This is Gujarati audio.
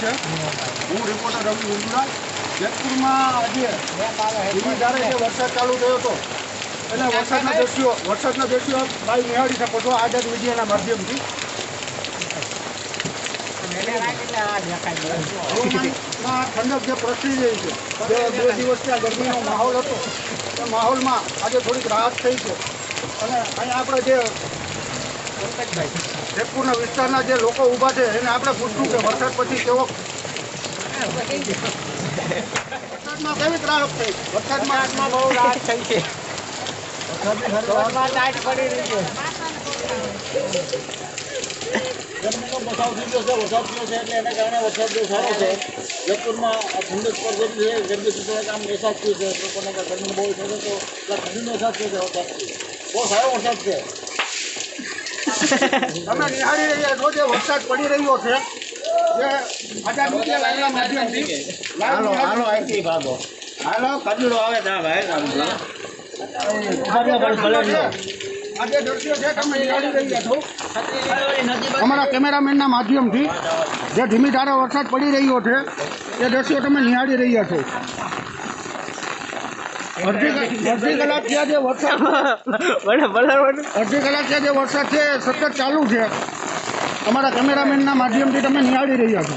છે। હું રિપોર્ટર રવિ ઉંડુરા। જેતપુરમાં આજે ધીમી ધારે જે વરસાદ ચાલુ થયો હતો એટલે વરસાદના દ્રશ્યો ભાઈ નિહાળી શકો છો આઝાદ મીડિયાના માધ્યમથી। ઠંડક જે પ્રસરી રહી છે, જે 2 દિવસથી આ ગરમીનો માહોલ હતો એ માહોલમાં આજે થોડીક રાહત થઈ છે। અને અહીંયા આપણે જે જેતપુરના વિસ્તારના જે લોકો ઊભા છે એને આપણે પૂછવું કે વરસાદ પછી કેવો વરસાદમાં કેવી રાહત થઈ? વરસાદમાં બહુ રાહત થઈ છે। ગરમીનો બચાવ થઈ ગયો છે, વરસાદ થયો છે એટલે એના કારણે વરસાદ બહુ સારો છે। જેતપુરમાં ઠંડક પર જેટલી છે ગરમી સુધી કામ અહેસાસ થયું છે। લોકોને ગરમીનો બહુ થયો તો ઠંડીનો અહેસાસ થયો છે વરસાદથી। બહુ સારો વરસાદ છે। તમે નિહાળી રહ્યા છો જે વરસાદ પડી રહ્યો છે જે આઝાદ મીડિયા લાઈવના માધ્યમથી હાલો અહીંથી ભાગો હાલો કચરો આવે ત્યાં ભાઈ આજે દ્રશ્યો છે તમે નિહાળી રહ્યા છો અમારા કેમેરામેનના માધ્યમથી જે ધીમી ધારે વરસાદ પડી રહ્યો છે એ દ્રશ્યો તમે નિહાળી રહ્યા છો। અડધી કલાક થયા જે વરસાદ છે સતત ચાલુ છે। અમારા કેમેરામેનના માધ્યમથી તમે નિહાળી રહ્યા છો।